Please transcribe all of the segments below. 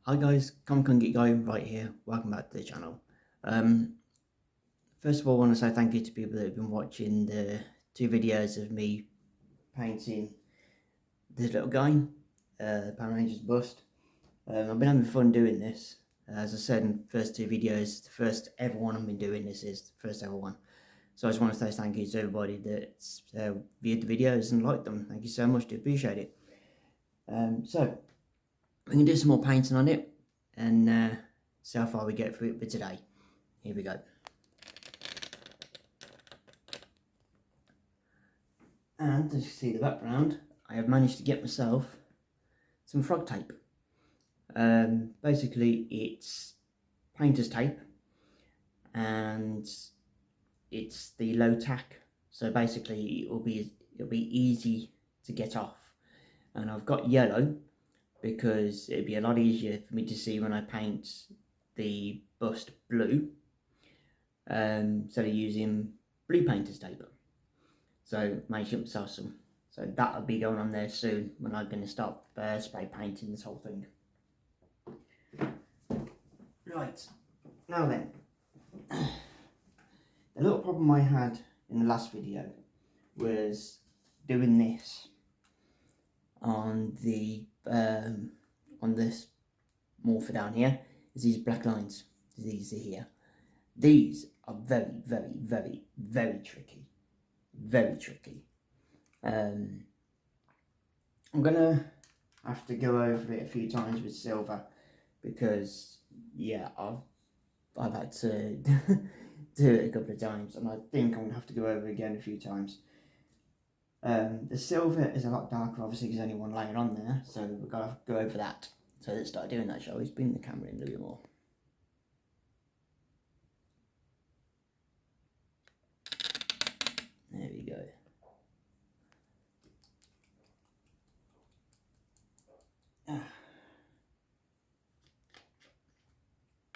Hi guys, Come Get Going right here. Welcome back to the channel. First of all, I want to say thank you to people that have been watching the 2 videos of me painting this little guy, the Power Rangers bust. I've been having fun doing this. As I said in the first 2 videos, the first ever one I've been doing this is the first ever one. So I just want to say thank you to everybody that's viewed the videos and liked them. Thank you so much, do appreciate it. So we can do some more painting on it and see how far we get through it for today. Here we go. And as you see the background, I have managed to get myself some frog tape. Basically it's painter's tape and it's the low tack, so basically it'll be easy to get off. And I've got yellow because it'd be a lot easier for me to see when I paint the bust blue, instead of using blue painter's tape. So making myself some. So that'll be going on there soon when I'm going to start spray painting this whole thing. Right, now then, the little problem I had in the last video was doing this on the on this morpher down here. Is these black lines. These are here. These are very, very, very, very tricky. Very tricky. I'm gonna have to go over it a few times with silver because yeah, I've had to do it a couple of times, and I think I'm gonna have to go over it again a few times. The silver is a lot darker, obviously, because there's only one layer on there, so we've got to go over that. So let's start doing that, shall we? Bring the camera in a little bit more. There we go.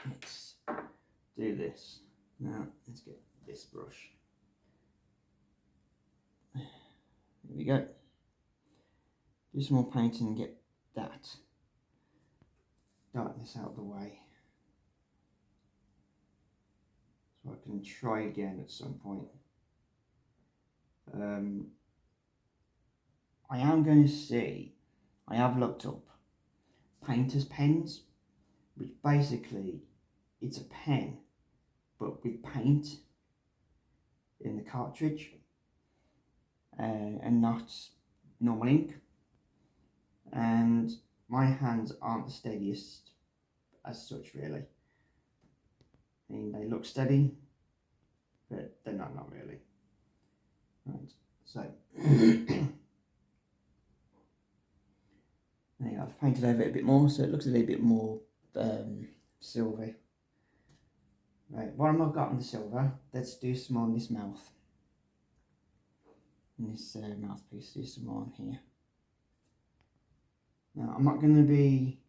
Let's do this. Now, let's get this brush. There we go. Do some more painting and get that darkness out of the way. So I can try again at some point. I am going to see, I have looked up painter's pens, which basically it's a pen but with paint in the cartridge and not normal ink, and my hands aren't the steadiest as such, really. I mean, they look steady, but they're not really. Right, so there you go. I've painted over it a bit more, so it looks a little bit more silvery. Right, what have I got on the silver? Let's do some on this mouth. And this mouthpiece, do some more on here. Now, I'm not going to be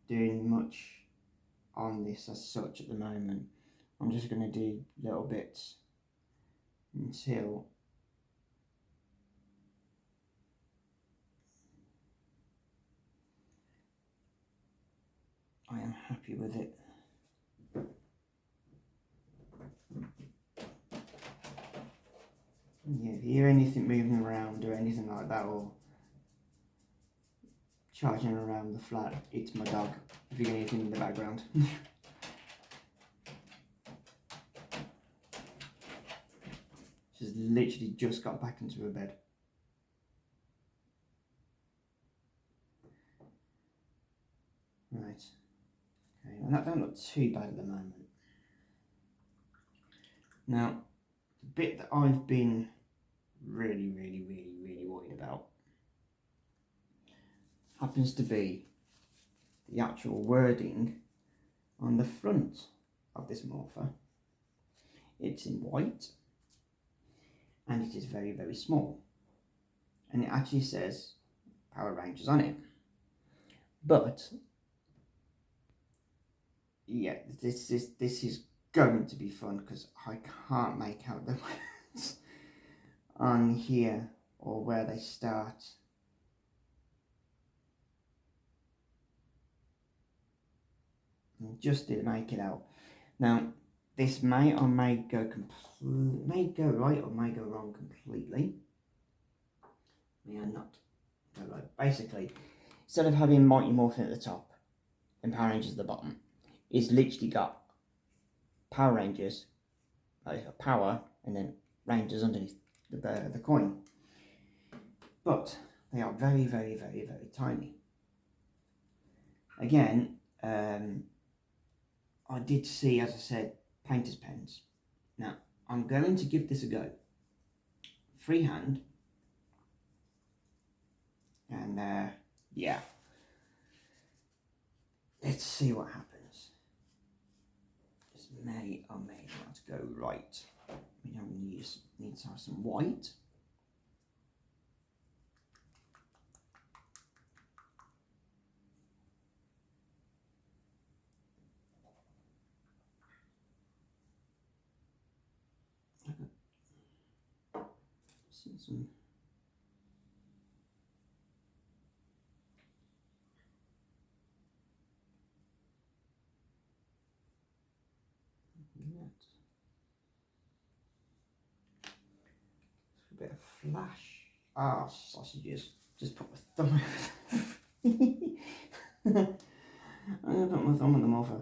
doing much on this as such at the moment. I'm just going to do little bits until I am happy with it. Yeah, if you hear anything moving around or anything like that, or charging around the flat, it's my dog. If you hear anything in the background. She's literally just got back into her bed. Right. Okay, and that don't look too bad at the moment. Now, the bit that I've been really worried about happens to be the actual wording on the front of this morpher. It's in white and it is very small, and it actually says Power Rangers on it. But yeah, this is going to be fun because I can't make out the words on here or where they start. just to make it out. Now, this may or may go right or may go wrong completely. May or not go right. Basically, instead of having Mighty Morphin at the top and Power Rangers at the bottom, it's literally got Power Rangers, it's got Power, and then Rangers underneath the coin. But they are very, very, very, very tiny. Again, I did see, as I said, painter's pens. Now, I'm going to give this a go. Freehand. And, yeah. Let's see what happens. This may or may not go right. We don't need to have some white. Some a bit of flash. Ah, sausages. Just put my thumb over. I'm going to put my thumb on the morpher.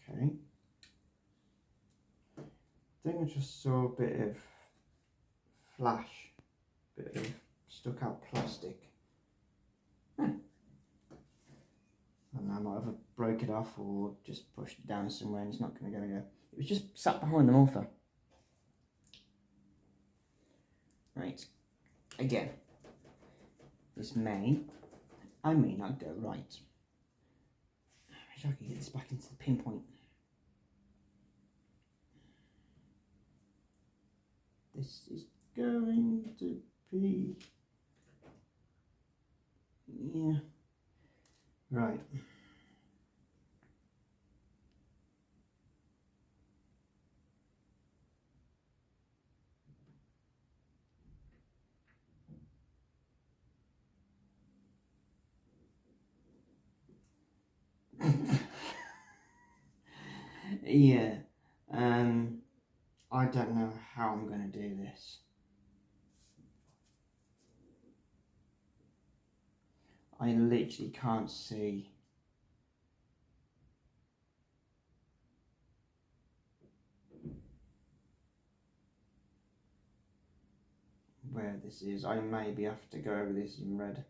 Okay. I think I just saw a bit of flash, bit of stuck out plastic. And I might have broke it off or just pushed it down somewhere and it's not going to go anywhere. It was just sat behind the morpher. Right. Again, this I may not go right. I wish I could get this back into the pinpoint. This is going to be, yeah, right. Yeah, I don't know how I'm going to do this. I literally can't see where this is. I maybe have to go over this in red.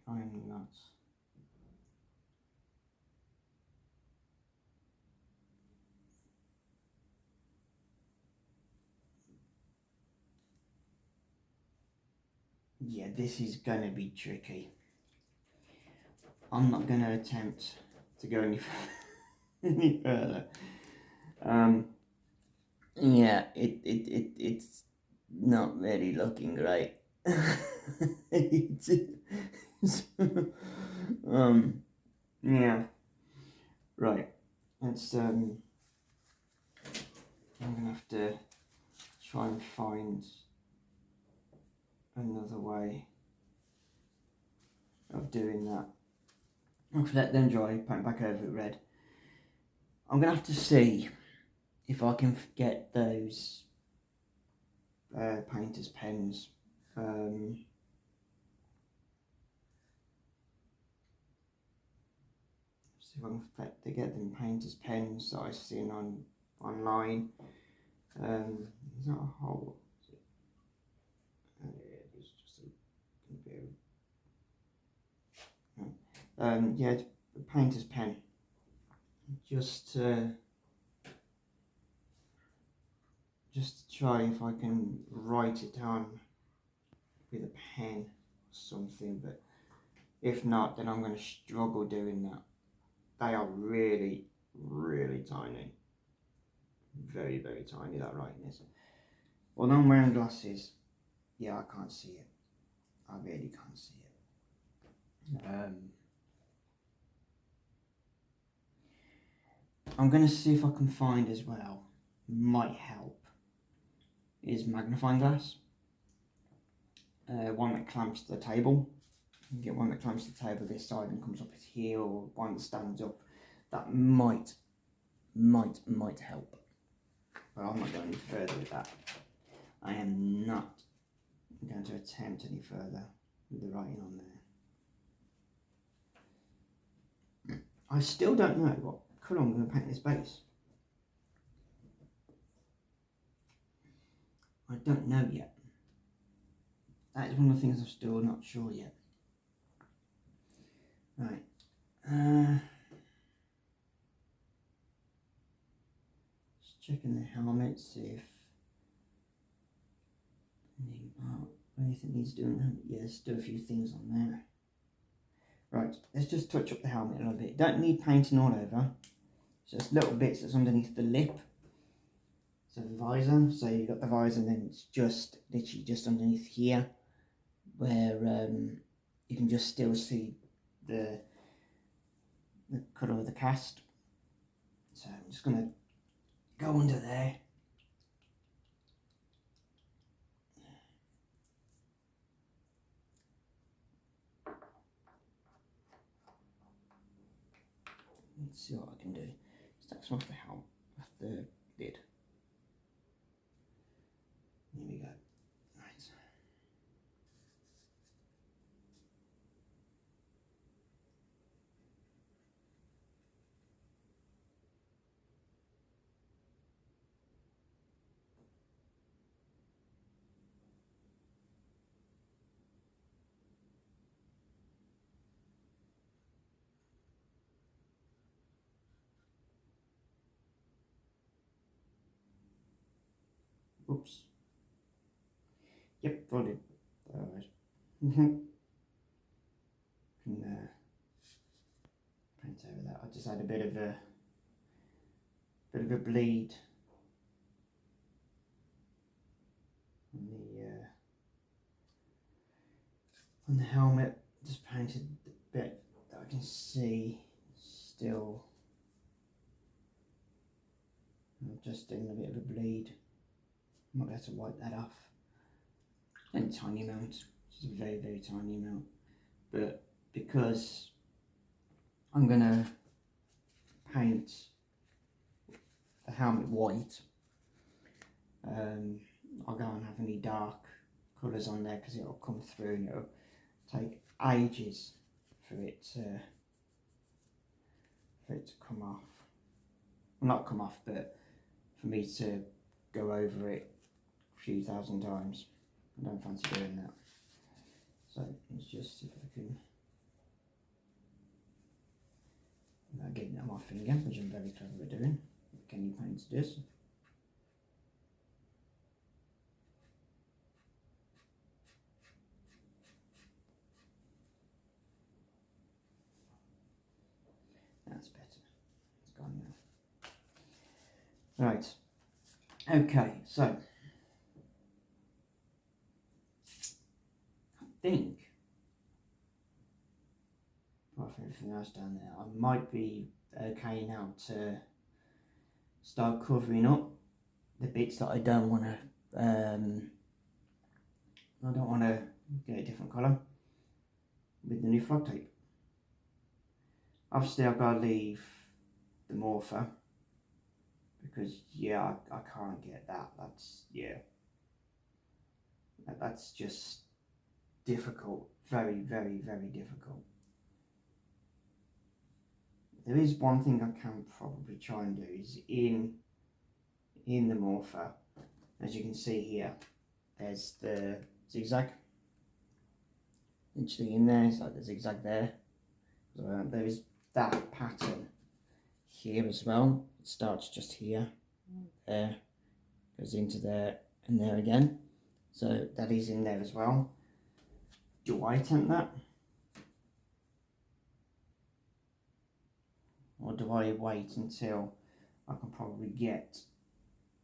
I'm nuts. Yeah, this is going to be tricky. I'm not going to attempt to go any further. Yeah, it's not really looking great. Yeah. Right. Let's I'm gonna have to try and find another way of doing that. I'll let them dry, paint back over it red. I'm gonna have to see if I can get those painter's pens. See if I can get them painter's pens that I've seen online. Is that a hole? It's just a bit of, yeah, a painter's pen. Just to try if I can write it on with a pen or something, but if not, then I'm going to struggle doing that. They are really, really tiny. Very, very tiny, that writing is. Although I'm wearing glasses, yeah, I can't see it. I really can't see it. I'm going to see if I can find as well, might help, is magnifying glass. One that clamps to the table. You can get one that clamps to the table this side and comes up here, or one that stands up. That might help. But I'm not going any further with that. I am not going to attempt any further with the writing on there. I still don't know what colour I'm going to paint this base. I don't know yet. That is one of the things I'm still not sure yet. Right. Just checking the helmet, see if anything needs doing. Yeah, there's still a few things on there. Right, let's just touch up the helmet a little bit. Don't need painting all over. It's just little bits that's underneath the lip. So the visor, so you've got the visor, and then it's just literally just underneath here, where you can just still see the colour of the cast. So I'm just going to go under there. Let's see what I can do. Stack some off the helmet, off the lid. Here we go. Right. Oops. Yep, folded. Alright. Can paint over that. I just had a bit of a bleed on the helmet. Just painted the bit that I can see still. I'm just doing a bit of a bleed. I might have to wipe that off. And a tiny amount, just a very, very tiny amount. But because I'm going to paint the helmet white, I'll go and have any dark colours on there because it'll come through and it'll take ages for it to come off. Well, not come off, but for me to go over it a few thousand times. I don't fancy doing that. So let's just see if I can getting it on my finger, which I'm very clever at doing. Can you paint this? That's better. It's gone now. Right. Okay, so I think, apart from everything else down there, I might be okay now to start covering up the bits that I don't want to get a different colour with the new flog tape. Obviously I've got to leave the morpher because yeah, I can't get that. That's just difficult, very, very, very difficult. There is one thing I can probably try and do is in the morpher, as you can see here, there's the zigzag. Literally in there, it's like the zigzag there. So there is that pattern here as well. It starts just here, there, goes into there and there again. So that is in there as well. Do I attempt that? Or do I wait until I can probably get...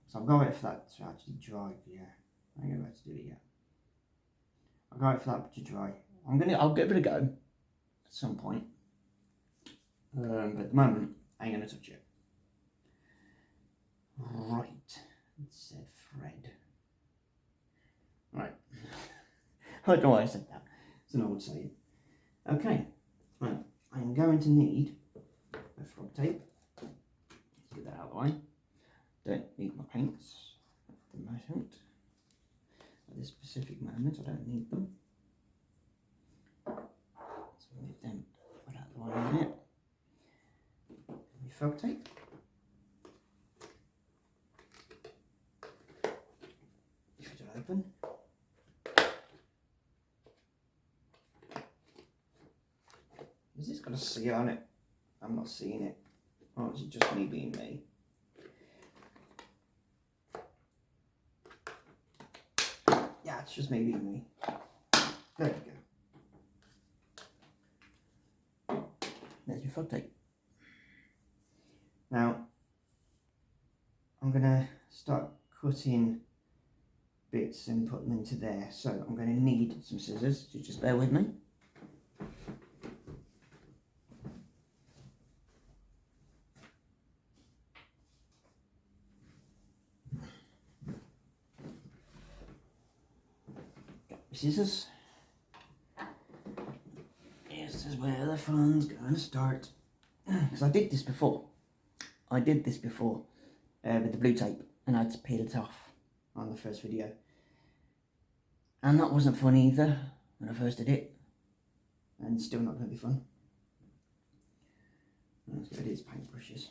So I'm going to wait for that to actually dry, yeah. I ain't going to be able to do it yet. I'll go wait for that to dry. I'll give it a go at some point. But at the moment, I ain't going to touch it. Right. It said Fred. Right. I don't know why I said that. It's an old saying. Okay. Right. I'm going to need a frog tape. Let's get that out of the way. Don't need my paints at the moment. At this specific moment, I don't need them. So move them right out of the way in a minute. My frog tape. If it'll open. Has this got a C on it? I'm not seeing it. Or is it just me being me? Yeah, it's just me being me. There we go. There's your frog tape. Now, I'm going to start cutting bits and putting them into there. So I'm going to need some scissors, so just bear with me. Scissors. This is where the fun's going to start. Because I did this before. With the blue tape, and I had to peel it off on the first video. And that wasn't fun either when I first did it. And still not going to be fun. Let's get rid of these paintbrushes.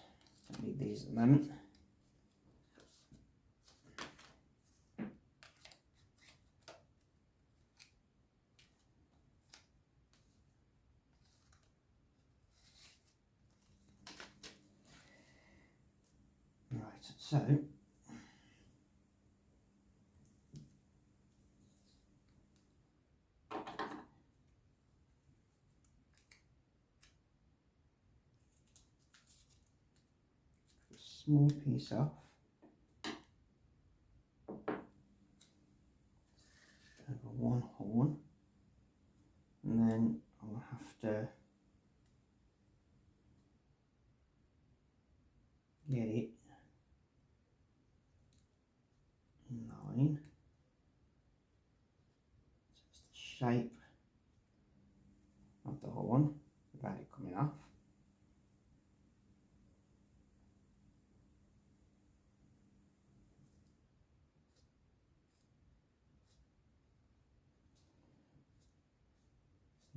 Don't need these at the moment. So, a small piece off, over one horn, and then I'll have to get it in line. So it's the shape of the horn without it coming off.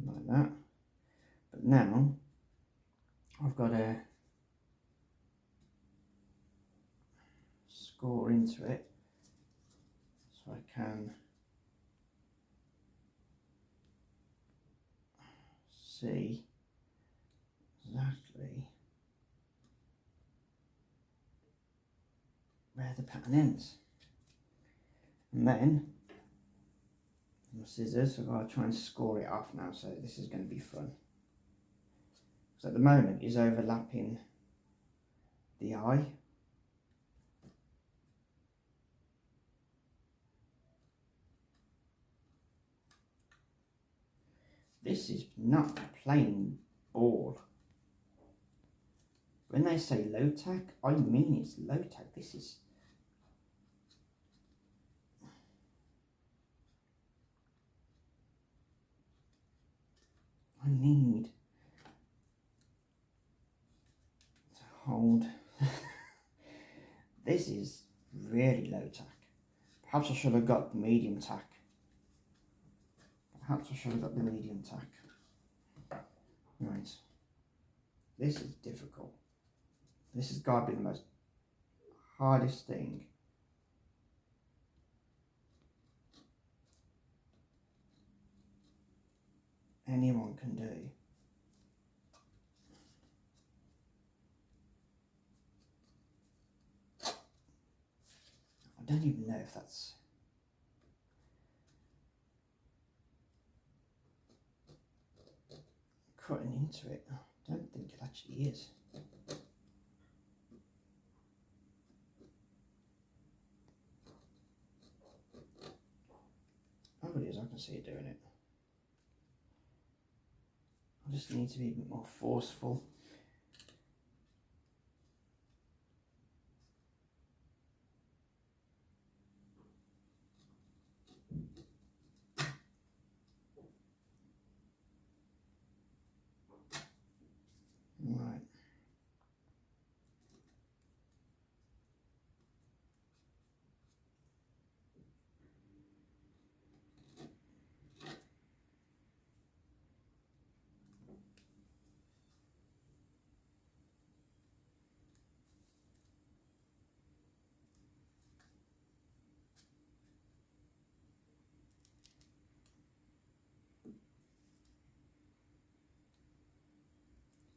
Like that. But now I've got to score into it so I can see exactly where the pattern ends. And then my scissors, I've got to try and score it off now, so this is going to be fun. So at the moment it's overlapping the eye. This is not a plain ball. When they say low tack, I mean it's low tack. This is... I need to hold. This is really low tack. Perhaps I should have got the medium tack. Right. This is difficult. This has got to be the most hardest thing anyone can do. I don't even know if that's... cutting into it. I don't think it actually is. Oh, it is. I can see it doing it. I just need to be a bit more forceful. Right.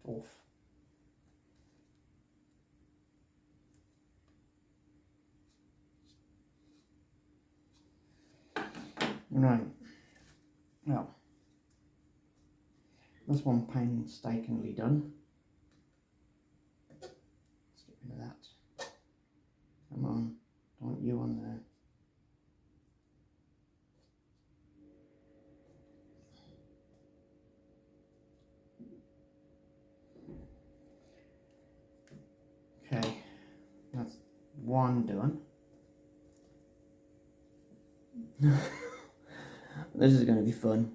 Off. Right. Well, that's one painstakingly done. Let's get rid of that. Come on, don't want you on there. Okay, that's one done. This is going to be fun.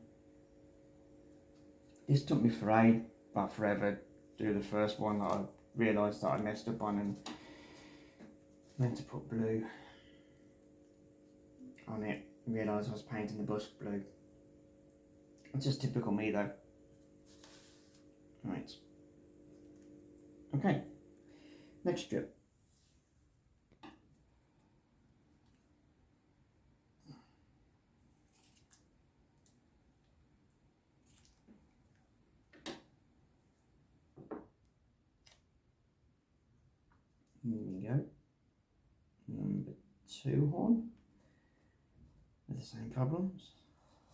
This took me forever to do the first one that I realised that I messed up on and meant to put blue on it. Realised I was painting the bus blue. It's just typical me though. Right. Okay. Next strip. Here we go. Number 2 horn with the same problems.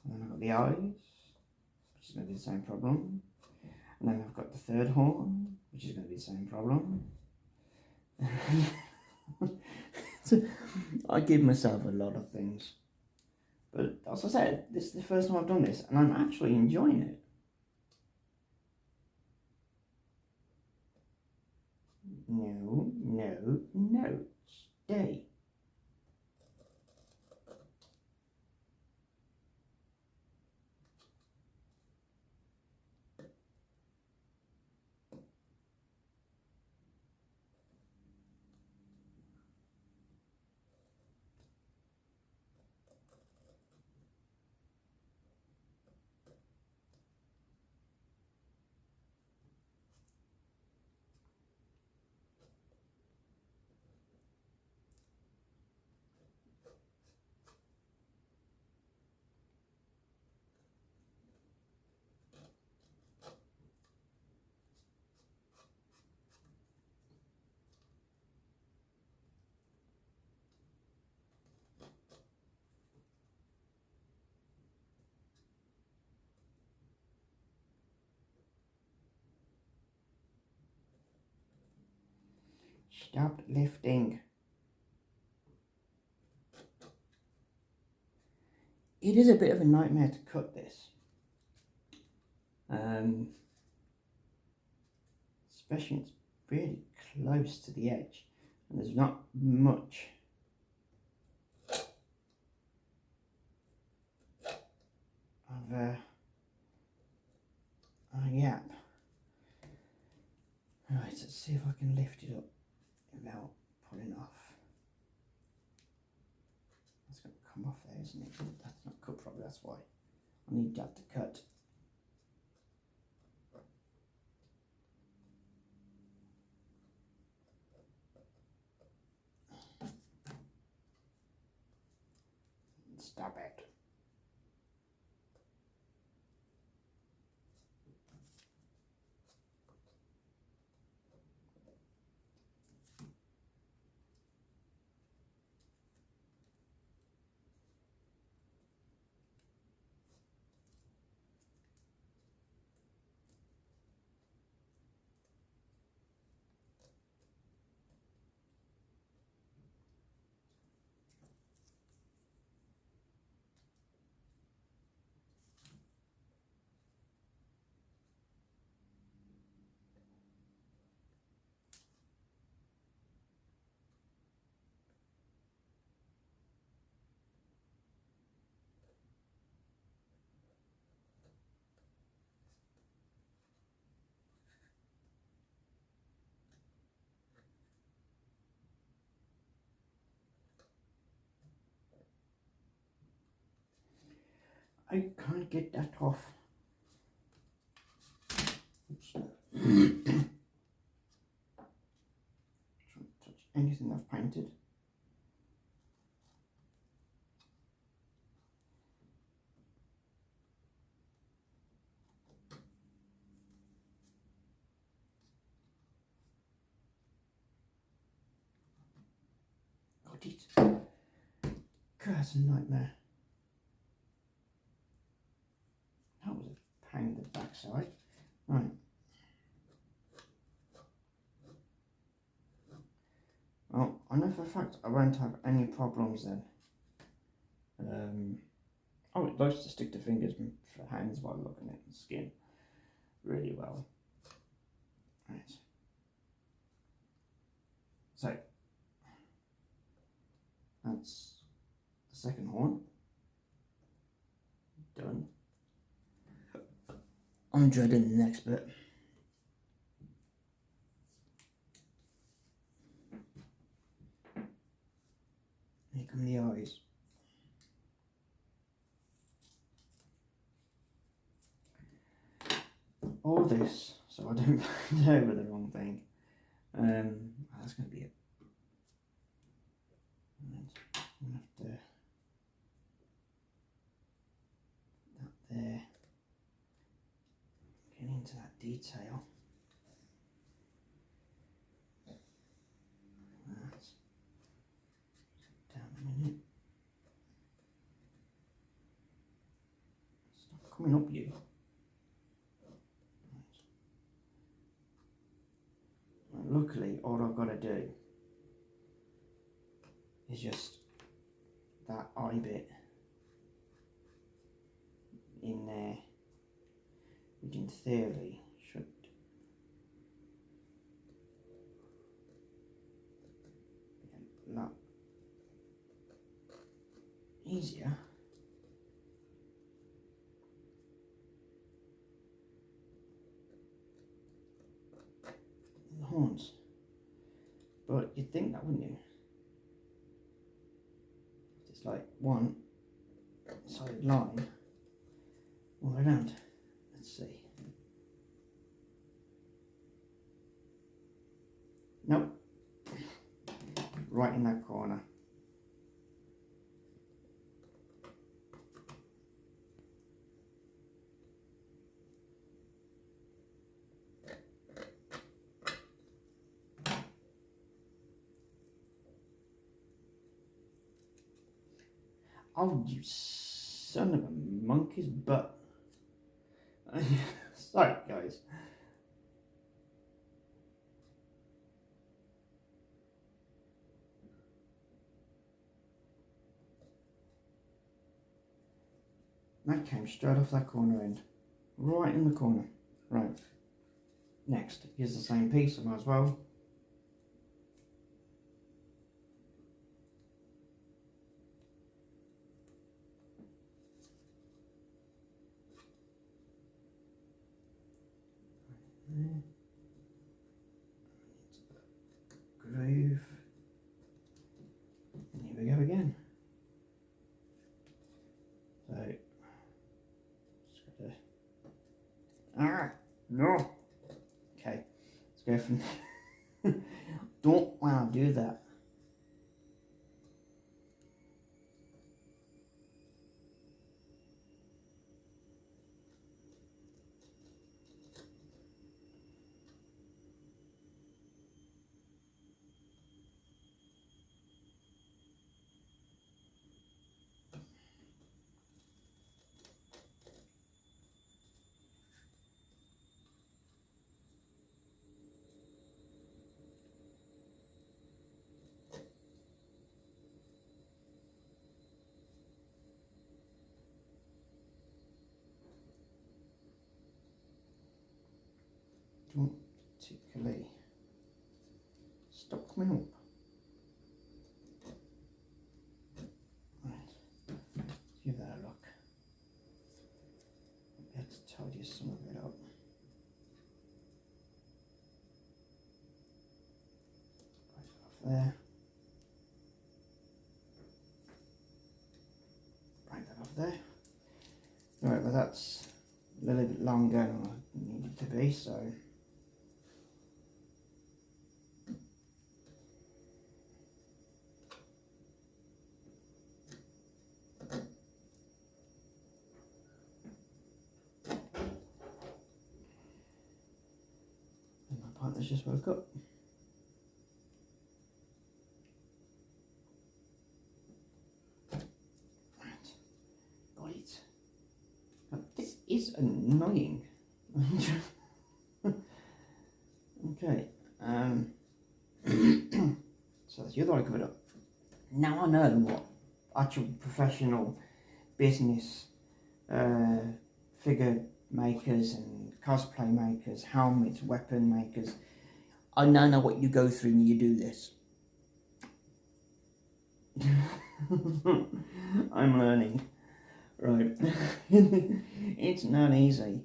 And then I've got the eyes, which is going to be the same problem. And then I've got the 3rd horn, which is going to be the same problem. So I give myself a lot of things. But as I said, this is the first time I've done this and I'm actually enjoying it. No, no, no. Stay. Stop lifting. It is a bit of a nightmare to cut this. Especially when it's really close to the edge and there's not much of a gap. Right, let's see if I can lift it up without pulling off. That's going to come off there, isn't it? That's not cut properly, that's why. I need that to cut. Stop it. I can't get that off. Oops. Don't touch anything I've painted. Got it. God, that's a nightmare. That was a pain in the backside. Right. Well, I know for a fact I won't have any problems then. Oh, it likes to stick to fingers and hands while looking at the skin really well. Right. So, that's the second horn. Done. I'm dreading the next bit. Here come the eyes. All this, so I don't paint over the wrong thing. That's going to be it. I'm going to have to put that there. Getting into that detail. That's down a minute. Stop coming up, you. Luckily, all I've got to do is just that eye bit in there, which in theory should be a lot easier. The horns, but you'd think that, wouldn't you? It's like one solid line all around. Let's see. Nope. Right in that corner. Oh, you son of a monkey's butt. Sorry, guys. That came straight off that corner end. Right in the corner. Right. Next, here's the same piece, I might as well. Groove. And here we go again. So, just gotta... no! Okay, let's go from... Don't want to do that. Don't particularly stop coming up. Right, let's give that a look. Let's tidy some of it up. Right off there. Right that off there. Right, well that's a little bit longer than I need it to be, so. And my partner's just woke up. Right, got it. This is annoying. Okay, so that's the other eye covered up. Now I know what actual professional business figure makers and cosplay makers, helmets, weapon makers, I now know what you go through when you do this. I'm learning. Right. It's not easy.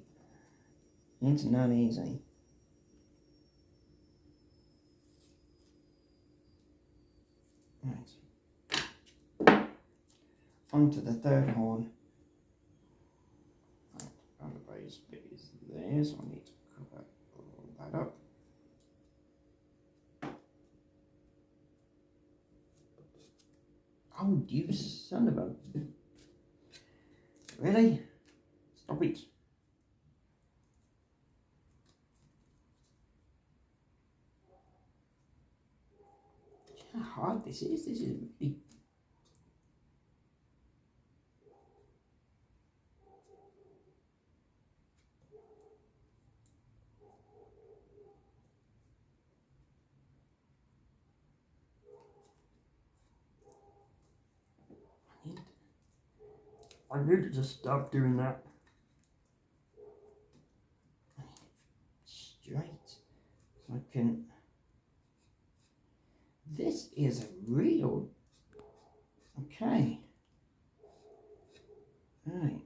It's not easy. Right. On to the third horn. Right. And the base bit is there, so I need to cover all that up. Oh, you son of a... Really? Stop it. How hard this is. This is really... I need to just stop doing that. Straight. So I can... This is a real... Okay. Right.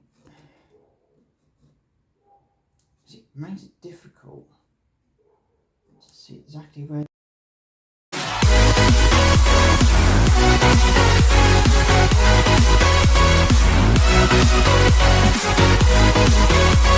It makes it difficult to see exactly where